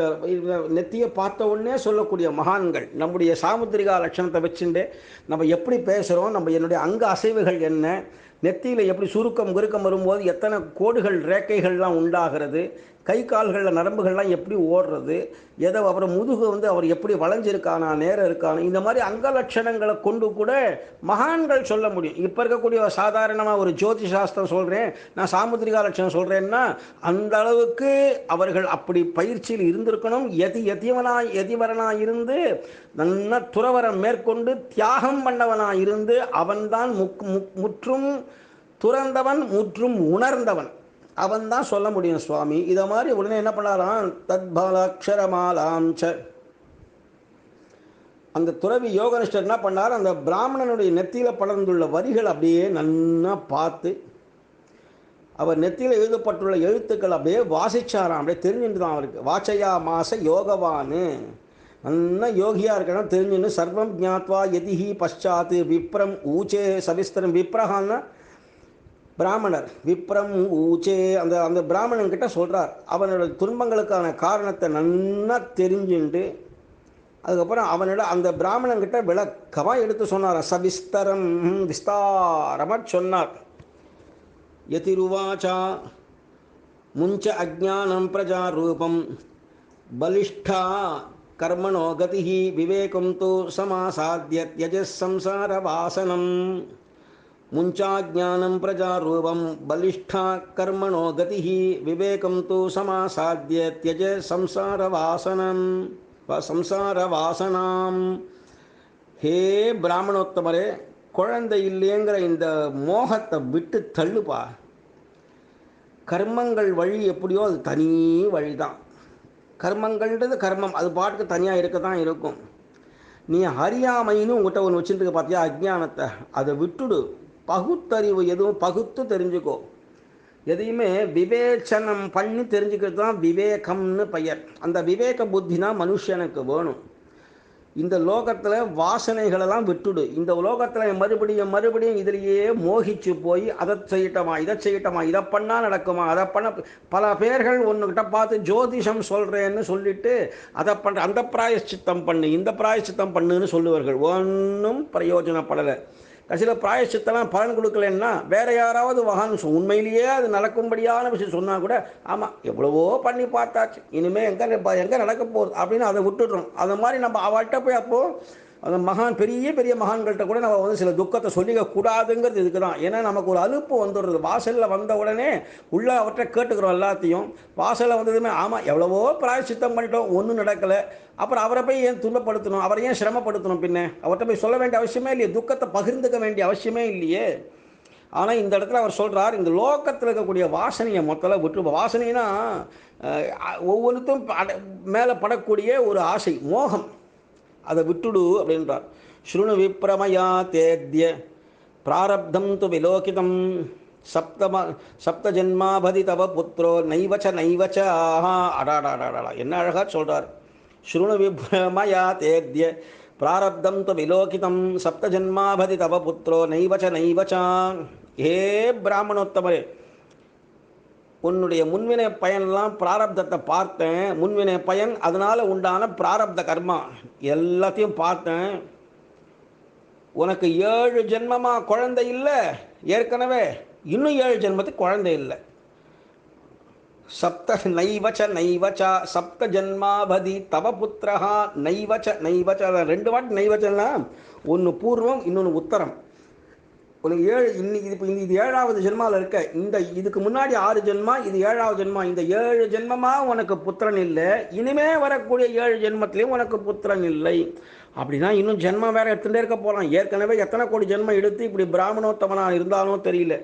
நெத்தியை பார்த்த உடனே சொல்லக்கூடிய மகான்கள். நம்முடைய சாமுத்திரிகா லட்சணத்தை வச்சுட்டு நம்ம எப்படி பேசுகிறோம், நம்ம என்னுடைய அங்க அசைவுகள் என்ன, நெத்தியில் எப்படி சுருக்கம் குறுக்கம் வரும்போது எத்தனை கோடுகள் ரேக்கைகள்லாம் உண்டாகிறது, கை கால்களில் நரம்புகள்லாம் எப்படி ஓடுறது, எதை அப்புறம் முதுகு வந்து அவர் எப்படி வளைஞ்சிருக்கானா நேரம் இருக்கானா, இந்த மாதிரி அங்க லட்சணங்களை கொண்டு கூட மகான்கள் சொல்ல முடியும். இப்போ இருக்கக்கூடிய சாதாரணமாக ஒரு ஜோதி சாஸ்திரம் சொல்கிறேன், நான் சாமுத்திரிகா லட்சணம் சொல்கிறேன்னா அந்த அளவுக்கு அவர்கள் அப்படி பயிற்சியில் இருந்திருக்கணும். எதிவரனாக இருந்து நல்ல துறவரம் மேற்கொண்டு தியாகம் பண்ணவனாக இருந்து அவன்தான் முற்றும் துறந்தவன், முற்றும் உணர்ந்தவன், அவன் தான் சொல்ல முடியும் சுவாமி. இதை மாதிரி உடனே என்ன பண்ணாராம், தத்பாலாக்ஷரமாலாம் ச. அந்த துறவி யோகனிஷ்டர் என்ன பண்ணார், அந்த பிராமணனுடைய நெத்தியில் படர்ந்துள்ள வரிகள் அப்படியே நன்னா பார்த்து அவர் நெத்தியில் எழுதப்பட்டுள்ள எழுத்துக்கள் அப்படியே வாசிச்சாராம். அப்படியே தெரிஞ்சுட்டு தான் அவருக்கு. வாச்சையா மாச யோகவானு, நல்லா யோகியாக இருக்கணும் தெரிஞ்சுன்னு. சர்வம் ஞாத்வா யதிஹி பశ్చాத் விப்ரம் ஊச்சே சவிஸ்தரம். விப்ரஹான்னா பிராமணர், விப்ரம் ஊச்சே அந்த அந்த பிராமணன்கிட்ட சொல்கிறார். அவனோட துன்பங்களுக்கான காரணத்தை நன்னா தெரிஞ்சுண்டு அதுக்கப்புறம் அவனோட அந்த பிராமணன்கிட்ட விளக்கமாக எடுத்து சொன்னார். சவிஸ்தரம் விஸ்தாரமாக சொன்னார். யதிருவாச்சா முஞ்ச அஜ்ஞானம் பிரஜாரூபம் பலிஷ்டா கர்மணோ கதிஹி விவேகம் து சமாசாத்ய த்யஜஸ் சம்சார வாசனம். முஞ்சாஜ்ஞானம் பிரஜாரூபம் பலிஷ்டா கர்மணோ கதிஹி விவேகம் து சமாசாத்ய த்யஜ சம்சார வாசனாம். ஹே பிராமணோத்தமரே, குழந்தை இல்லைங்கிற இந்த மோகத்தை விட்டு தள்ளுப்பா. கர்மங்கள் வழி எப்படியோ அது தனி வழி தான். கர்மங்கள்ன்றது கர்மம், அது பாட்டுக்கு தனியாக இருக்க தான் இருக்கும். நீ அறியாமைன்னு உங்கள்கிட்ட ஒன்று வச்சுருக்க பார்த்தியா, அஜ்ஞானத்தை, அதை விட்டுடு. பகுத்தறிவு எதுவும் பகுத்து தெரிஞ்சுக்கோ. எதையுமே விவேச்சனம் பண்ணி தெரிஞ்சுக்கிறது தான் விவேகம்னு பெயர். அந்த விவேக புத்தி தான் மனுஷனுக்கு வேணும். இந்த லோகத்தில் வாசனைகளெல்லாம் விட்டுடு. இந்த லோகத்தில் மறுபடியும் இதிலேயே மோகிச்சு போய் அதை செய்யட்டமா இதை செய்யட்டமா, இதை பண்ணால் நடக்குமா, அதை பண்ண பல பேர்கள் ஒன்றுகிட்ட பார்த்து ஜோதிஷம் சொல்கிறேன்னு சொல்லிட்டு அதை பண்ணுற அந்த பிராயச்சித்தம் பண்ணு இந்த பிராயச்சித்தம் பண்ணுன்னு சொல்லுவார்கள். ஒன்றும் பிரயோஜனப்படலை. கடைசியில் பிராயச்சித்தெல்லாம் பலன் கொடுக்கலன்னா வேறு யாராவது மகான் உண்மையிலேயே அது நடக்கும்படியான விஷயம் சொன்னால் கூட ஆமாம் எவ்வளவோ பண்ணி பார்த்தாச்சு, இனிமேல் எங்கே நடக்க போகுது அப்படின்னு அதை விட்டுடுறோம். அது மாதிரி நம்ம அவள்கிட்ட போய் அப்போது அந்த மகான் பெரிய மகான்கள்கிட்ட கூட நம்ம வந்து சில துக்கத்தை சொல்லிக்க கூடாதுங்கிறது இதுக்கு தான். ஏன்னா நமக்கு ஒரு அலுப்பு வந்துடுறது. வாசலில் வந்த உடனே உள்ளே அவர்கிட்ட கேட்டுக்கிறோம் எல்லாத்தையும். வாசலில் வந்ததுமே ஆமாம் எவ்வளவோ பிராயச்சித்தம் பண்ணிட்டோம், ஒன்றும் நடக்கலை, அப்புறம் அவரை போய் ஏன் துன்பப்படுத்தணும், அவரை ஏன் சிரமப்படுத்தணும், பின்ன அவர்கிட்ட போய் சொல்ல வேண்டிய அவசியமே இல்லையே, துக்கத்தை பகிர்ந்துக்க வேண்டிய அவசியமே இல்லையே. ஆனால் இந்த இடத்துல அவர் சொல்கிறார், இந்த லோகத்தில் இருக்கக்கூடிய வாசனையை மொத்தல விட்டு, வாசனைனா ஒவ்வொருத்தும் மேலே படக்கூடிய ஒரு ஆசை, மோகம், அதை விட்டுடு அப்படின்றார். ஸ்ருணு விப்ரமயா தேத்ய பிராரப்தம் து விலோகிதம் சப்த ஜென்மாபதி தவ புத்திரோ நைவச்ச நைவச்ச ஆஹா. அடாடாடாடா, என்ன அழகாக சொல்கிறார். ஸ்ருணு விப்ரமயா தேத்ய பிராரப்தம் து விலோகிதம் சப்த ஜென்மாபதி தவ புத்திரோ நைவச்ச நைவச்சா. ஏ பிராமணோத்தமரே, உன்னுடைய முன்வினை பயன்லாம் பிராரப்தத்தை பார்த்தேன், முன்வினை பயன் அதனால் உண்டான பிராரப்த கர்மா எல்லாத்தையும் பார்த்தேன். உனக்கு 7 ஜென்மமாக குழந்தை இல்லை, ஏற்கனவே இன்னும் 7 ஜென்மத்துக்கு குழந்தை இல்லை. சப்த நைவச்ச நைவச்சா சப்த ஜென்மாபதி தவ புத்திரஹா நைவச்ச நைவச்ச. 2 வாட்டி நைவச்சன்னா, ஒன்று பூர்வம் இன்னொன்று உத்தரம். உனக்கு 7 இன்னைக்கு இப்போ இது 7வது ஜென்மாவில் இருக்க. இதுக்கு முன்னாடி 6 ஜென்மா, இது 7வது ஜென்மா. இந்த 7 ஜென்மமாக உனக்கு புத்திரன் இல்லை, இனிமே வரக்கூடிய 7 ஜென்மத்திலையும் உனக்கு புத்திரன் இல்லை. அப்படின்னா இன்னும் ஜென்மம் வேறு எடுத்துகிட்டே இருக்க போகிறான். ஏற்கனவே எத்தனை கோடி ஜென்மம் எடுத்து இப்படி பிராமணோத்தமனாக இருந்தாலும் தெரியல,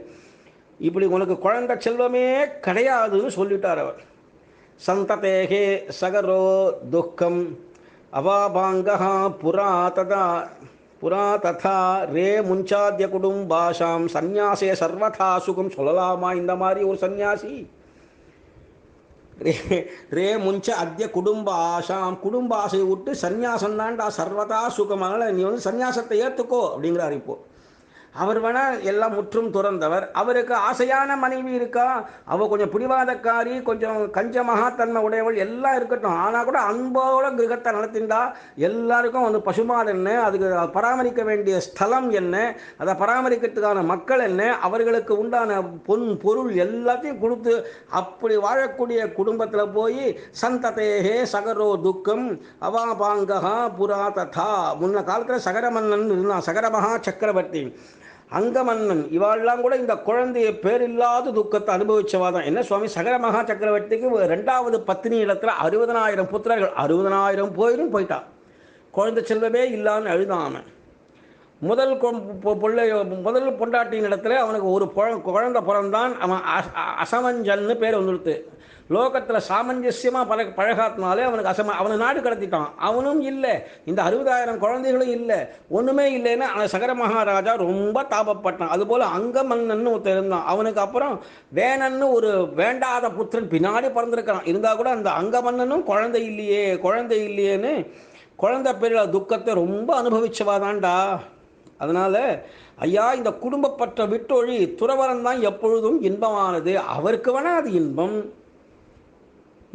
இப்படி உனக்கு குழந்தை செல்வமே கிடையாதுன்னு சொல்லிட்டார் அவர். சந்ததேகே சகரோ துக்கம் அவாபாங்கா புரா ததா ரே முஞ்சாத்திய குடும்பாஷாம் சந்நியாசே சர்வதா சுகம். சொல்லலாமா இந்த மாதிரி ஒரு சன்னியாசி? ரே முஞ்ச அத்திய குடும்ப ஆசாம், குடும்ப ஆசையை விட்டு சந்நியாசம் தான்டா சர்வதா சுகம். அதனால் நீ சந்நியாசத்தை ஏற்றுக்கோ அப்படிங்கிறார். இப்போது அவர் வேணால் எல்லாம் முற்றும் துறந்தவர், அவருக்கு ஆசையான மனைவி இருக்கா, அவள் கொஞ்சம் பிடிவாதக்காரி, கொஞ்சம் கஞ்ச மகாத்தன்மை உடையவள், எல்லாம் இருக்கட்டும். ஆனால் கூட அன்போட கிரகத்தை நடத்திண்டா எல்லாருக்கும் பசுமாடு என்ன, அதுக்கு பராமரிக்க வேண்டிய ஸ்தலம் என்ன, அதை பராமரிக்கிறதுக்கான மக்கள் என்ன, அவர்களுக்கு உண்டான பொருள் எல்லாத்தையும் கொடுத்து அப்படி வாழக்கூடிய குடும்பத்தில் போய் சந்ததேகே சகரோ துக்கம் அவாபாங்கா புரா ததா. முன்ன காலத்தில் சகர மன்னன் இருந்தான், சகர மகா சக்கரவர்த்தி, அங்கமன்னன், இவாள்லாம் கூட இந்த குழந்தைய பேரில்லாத துக்கத்தை அனுபவிச்சவா தான். என்ன சுவாமி, சகர மகா சக்கரவர்த்திக்கு 2வது பத்னி இடத்துல 60,000 புத்திரர்கள், 60,000 போயிட்டான், குழந்தை செல்வமே இல்லான்னு அழுதாம. முதல் பொண்டாட்டியின் இடத்துல அவனுக்கு ஒரு குழந்தை பிறந்தான். அவன் அசமஞ்சன்னு பேர் வந்துடுத்து. லோகத்தில் சாமஞ்சசியமாக பழகாத்தினாலே அவனுக்கு அவனை நாடு கடத்திட்டான். அவனும் இல்லை, இந்த 60,000 குழந்தைகளும் இல்லை, ஒன்றுமே இல்லைன்னு அந்த சகர மகாராஜா ரொம்ப தாபப்பட்டான். அதுபோல் அங்கமன்னன்னு ஒருத்தர் இருந்தான். அவனுக்கு அப்புறம் வேணன்னு ஒரு வேண்டாத புத்திரன் பின்னாடி பிறந்திருக்கான். இருந்தால் கூட அந்த அங்கமன்னனும் குழந்தை இல்லையேன்னு குழந்தை பேரில் துக்கத்தை ரொம்ப அனுபவிச்சவாதான்டா. அதனால் ஐயா, இந்த குடும்பப்பற்ற விட்டொழி, துறவரம் தான் எப்பொழுதும் இன்பமானது. அவருக்கு வேணால் அது இன்பம்.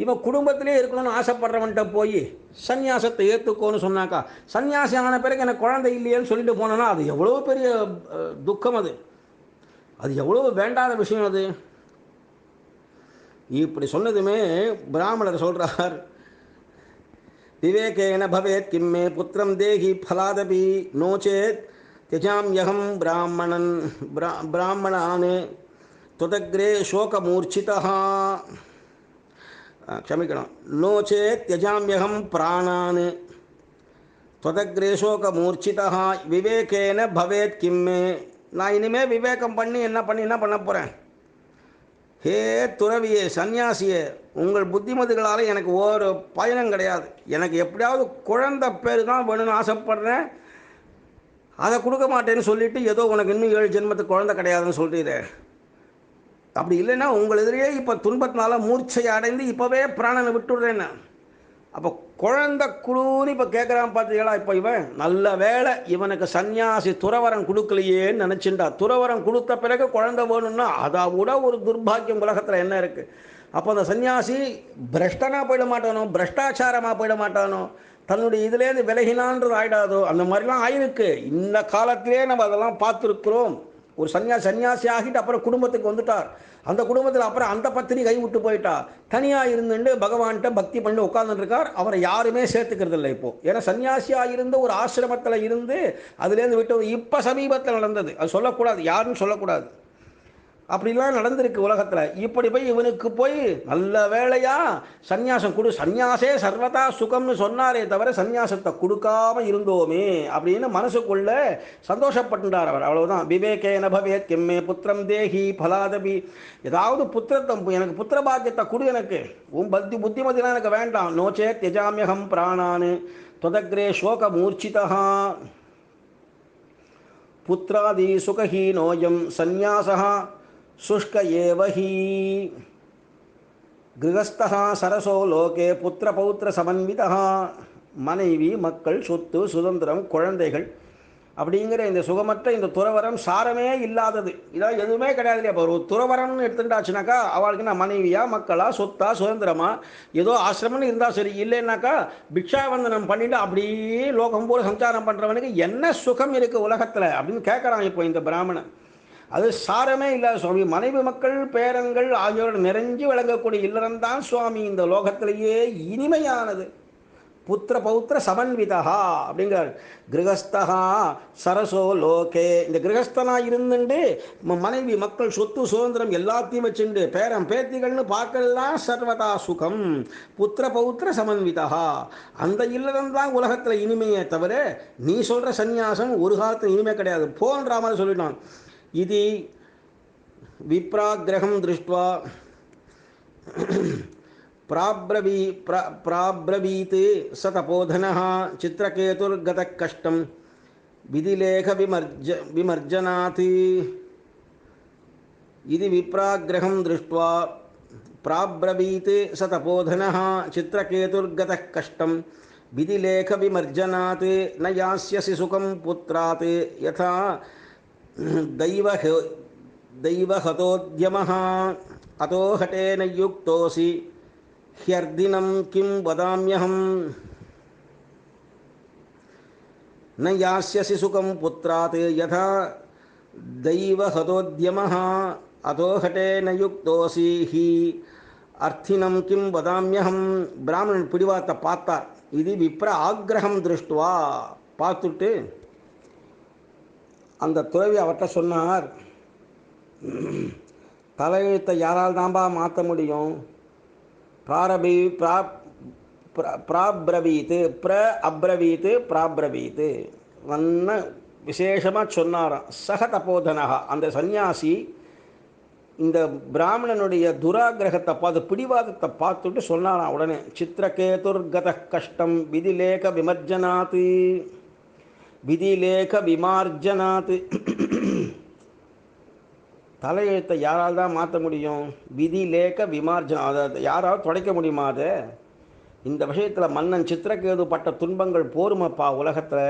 இவன் குடும்பத்திலே இருக்கணும்னு ஆசைப்படுறவன்ட்ட போய் சந்நியாசத்தை ஏற்றுக்கோன்னு சொன்னாக்கா, சன்னியாசி ஆன பிறகு எனக்கு குழந்தை இல்லையேன்னு சொல்லிட்டு போனோன்னா அது எவ்வளோ பெரிய துக்கம், அது எவ்வளோ வேண்டாத விஷயம் அது. இப்படி சொன்னதுமே பிராமணர் சொல்கிறார், விவேகேன பவேத் கிம்மே புத்திரம் தேகி ஃபலாதபி நோச்சேத் தியஜாம்யகம் பிராமணான் துதக்ரே சோகமூர்ச்சிதா. க்ஷமிக்கணும், நோச்சேத் தியஜாம்யகம் பிராணான் துதக்ரே சோகமூர்ச்சிதா விவேகேன பவேத் கிம்மே. நான் இனிமேல் விவேகம் பண்ணி என்ன பண்ண போகிறேன்? ஹே துறவியே, சன்னியாசியே, உங்கள் புத்திமதிகளால் எனக்கு ஒரு பயனும் கிடையாது. எனக்கு எப்படியாவது குழந்தை பேர் தான் வேணும்னு ஆசைப்படுறேன், அதை கொடுக்க மாட்டேன்னு சொல்லிவிட்டு ஏதோ உனக்கு இன்னும் 7 ஜென்மத்துக்கு குழந்தை கிடையாதுன்னு சொல்கிறீரே. அப்படி இல்லைன்னா உங்கள் எதிரியே இப்போ துன்பத்தினால மூர்ச்சை அடைந்து இப்போவே பிராணனை விட்டுடுறேன்னு. அப்போ குழந்தை குழுன்னு இப்போ கேட்குறான் பார்த்தீங்களா? இப்போ இவன் நல்ல வேலை இவனுக்கு சன்னியாசி துறவரம் கொடுக்கலையேன்னு நினச்சிண்டா. துறவரம் கொடுத்த பிறகு குழந்தை வேணும்னா அதை விட ஒரு துர்பாக்கியம் உலகத்தில் என்ன இருக்குது? அப்போ அந்த சன்னியாசி பிரஷ்டனாக போயிட மாட்டானோ, பிரஷ்டாச்சாரமாக போயிட மாட்டானோ, தன்னுடைய இதுலேருந்து விலகினான்றது ஆகிடாதோ? அந்த மாதிரிலாம் ஆயிருக்கு. இந்த காலத்திலே நம்ம அதெல்லாம் பார்த்துருக்குறோம். ஒரு சன்னியாசி ஆகிட்டு அப்புறம் குடும்பத்துக்கு வந்துட்டார். அந்த குடும்பத்தில் அப்புறம் அந்த பத்தினி கை விட்டு போயிட்டா, தனியாக இருந்துட்டு பகவான்கிட்ட பக்தி பண்ணி உட்காந்துருக்கார். அவரை யாருமே சேர்த்துக்கிறது இல்லை இப்போது. ஏன்னா சன்னியாசியாக இருந்து ஒரு ஆசிரமத்தில் இருந்து அதுலேருந்து விட்டு இப்போ சமீபத்தில் நடந்தது, அது சொல்லக்கூடாது, யாருன்னு சொல்லக்கூடாது. அப்படிலாம் நடந்திருக்கு உலகத்தில். இப்படி போய் இவனுக்கு போய் நல்ல வேளையா சந்நியாசம் கொடு, சந்நியாசே சர்வதா சுகம்னு சொன்னாரே தவிர சந்நியாசத்தை கொடுக்காம இருந்தோமே அப்படின்னு மனசுக்குள்ள சந்தோஷப்பட்டுட்டார் அவர். அவ்வளவுதான். விவேகேன பவேத் கிம்மே புத்திரம் தேஹி பலாதபி, ஏதாவது புத்திரத்தம் எனக்கு புத்திர பாக்கியத்தை கொடு, எனக்கு உன் புத்திமதிலாம் எனக்கு வேண்டாம். நோச்சே தியஜாமியகம் பிராணான்னு தொதக்ரே சோக மூர்ச்சிதா புத்திராதி சுகஹீனோயம் சந்நியாசः शुष्क एव ही गृहस्थः सरसो लोके पुत्र पौत्र समन्वितः. மனைவி மக்கள் சொத்து சுதந்திரம் குழந்தைகள் அப்படிங்கிற இந்த சுகமற்ற இந்த துறவரம் சாரமே இல்லாதது. இதான் எதுவுமே கிடையாது இல்லையா. இப்போ ஒரு துறவரம்னு எடுத்துட்டாச்சுனாக்கா அவளுக்கு நான் மனைவியா மக்களா சொத்தா சுதந்திரமா ஏதோ ஆசிரமம்னு இருந்தால் சரி, இல்லைன்னாக்கா பிக்ஷாவந்தனம் பண்ணிட்டு அப்படியே லோகம் போல சஞ்சாரம் பண்ணுறவனுக்கு என்ன சுகம் இருக்குது உலகத்தில் அப்படின்னு கேட்குறான் இப்போ இந்த பிராமணன். அது சாரமே இல்லாத சுவாமி. மனைவி மக்கள் பேரங்கள் ஆகியோர் நிறைஞ்சு விளங்கக்கூடிய இல்லறம்தான் சுவாமி இந்த லோகத்திலேயே இனிமையானது. புத்திர பௌத்திர சமன்விதா அப்படிங்கிறார். கிரகஸ்தா சரசோ லோகே, இந்த கிரகஸ்தனா இருந்துட்டு மனைவி மக்கள் சொத்து சுதந்திரம் எல்லாத்தையும் வச்சுண்டு பேரம் பேத்திகள்னு பார்க்கறதுதான் சர்வதா சுகம். புத்திர பௌத்திர சமன்விதா, அந்த இல்லறம்தான் உலகத்தில் இனிமையே தவிர நீ சொல்கிற சந்நியாசம் ஒரு காலத்தில் இனிமை கிடையாது போன்ற மாதிரி சொல்லிட்டான். இது விப்ராகிரகம் திருஷ்டுவா प्राब्रवीत् स तपोधनः चित्रकेतुर्गतः कष्टं विधिलेख विमर्जनात्. इति विप्राग्रहं दृष्ट्वा प्राब्रवीत् स तपोधनः चित्रकेतुर्गतः कष्टं विधिलेख विमर्जनात्. न यास्यसि सुखं पुत्रात् यथा दैवहतोद्यमः अतो हटेन युक्तोऽसि ह्यर्दिनं किं वदाम्यहं. न यास्यसि सुखं पुत्रात् यथा दैवहतोद्यमः अतो हटेन युक्तोऽसि हि अर्थिनं किं वदाम्यहं. பிராமணன் பிடிவாத்தை பார்த்தார். இது விப்ர ஆக்ரகம் திருஷ்டுவா, பார்த்துட்டு அந்த துறவி அவர்கிட்ட சொன்னார், தலையெழுத்தை யாரால் தான்பா மாற்ற முடியும்? பிராப்ரவீத்து அப்ரவீத்து பிராப்ரவீத்து வண்ண விசேஷமாக சொன்னாராம். சக தபோதனகா, அந்த சந்நியாசி இந்த பிராமணனுடைய துராகிரகத்தை பார்த்து பிடிவாதத்தை பார்த்துட்டு சொன்னாராம் உடனே. சித்திரகேதுர்கத கஷ்டம் விதிலேக விமர்ஜனாத், விதிலேக விமார்ஜனாத். தலையெழுத்தை யாரால் தான் மாற்ற முடியும்? விதிலேக விமார்ஜனம், அதை யாராவது தொடைக்க முடியுமா? அதை இந்த விஷயத்தில் மன்னன் சித்திரகேது பட்ட துன்பங்கள் போருமப்பா உலகத்தில்.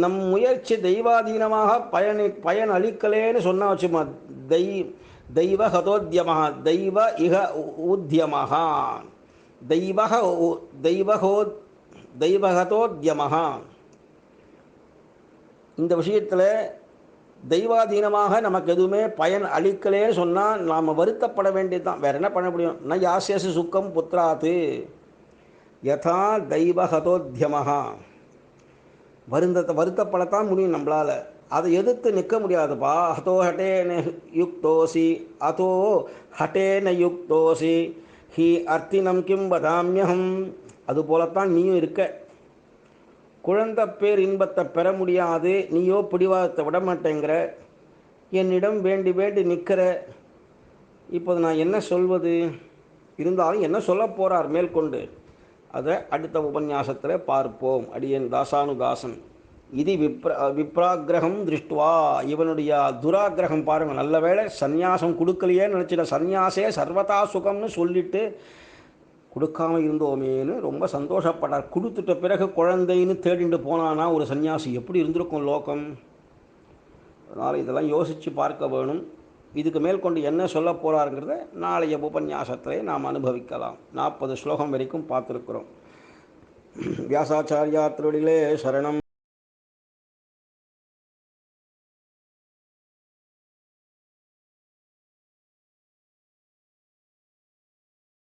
நம் முயற்சி தெய்வாதீனமாக பயன் அளிக்கலேன்னு சொன்னா வச்சுமா. தெய்வ ஹதோத்யமாக தெய்வ இக ஊத்தியமாக தெய்வஹதோத்யமாக. இந்த விஷயத்தில் தெய்வாதீனமாக நமக்கு எதுவுமே பயன் அளிக்கலேன்னு சொன்னால் நாம் வருத்தப்பட வேண்டியது தான். வேறு என்ன பண்ண முடியும்? ந யாஸ்யசி சுக்கம் புத்திராத்து யதா தெய்வஹதோத்யமாக. வருத்தப்படத்தான் முடியும் நம்மளால். அதை எதிர்த்து நிற்க முடியாதுப்பா. ஹதோ ஹட்டேன யுக்தோசி அதோ ஹட்டேன யுக்தோசி ஹி அர்த்தினம் கிம் வதாமியகம். அதுபோலத்தான் நீயும் இருக்க. குழந்தை பேர் இன்பத்தை பெற முடியாது, நீயோ பிடிவாதத்தை விட மாட்டேங்கிற, என்னிடம் வேண்டி வேண்டி நிற்கிற. இப்போது நான் என்ன சொல்வது? இருந்தாலும் என்ன சொல்ல போகிறார் மேற்கொண்டு அதை அடுத்த உபன்யாசத்தில் பார்ப்போம். அடியேன் தாசானுதாசன். இது விப்ராகிரகம் திருஷ்டுவா, இவனுடைய துராகிரகம் பாருங்கள். நல்ல வேளை சந்நியாசம் கொடுக்கலையே நினச்சிட. சந்நியாசே சர்வதா சுகம்னு சொல்லிட்டு கொடுக்காமல் இருந்தோமேன்னு ரொம்ப சந்தோஷப்பட்டார். கொடுத்துட்ட பிறகு குழந்தைன்னு தேடிட்டு போனானா ஒரு சன்னியாசி எப்படி இருந்திருக்கும் லோகம்? அதனால் இதெல்லாம் யோசித்து பார்க்க வேணும். இதுக்கு மேல் கொண்டு என்ன சொல்ல போகிறாருங்கிறத நாளைய உபன்யாசத்திலே நாம் அனுபவிக்கலாம். 40 ஸ்லோகம் வரைக்கும் பார்த்துருக்குறோம். வியாசாச்சாரியா திருவடிகளே சரணம்.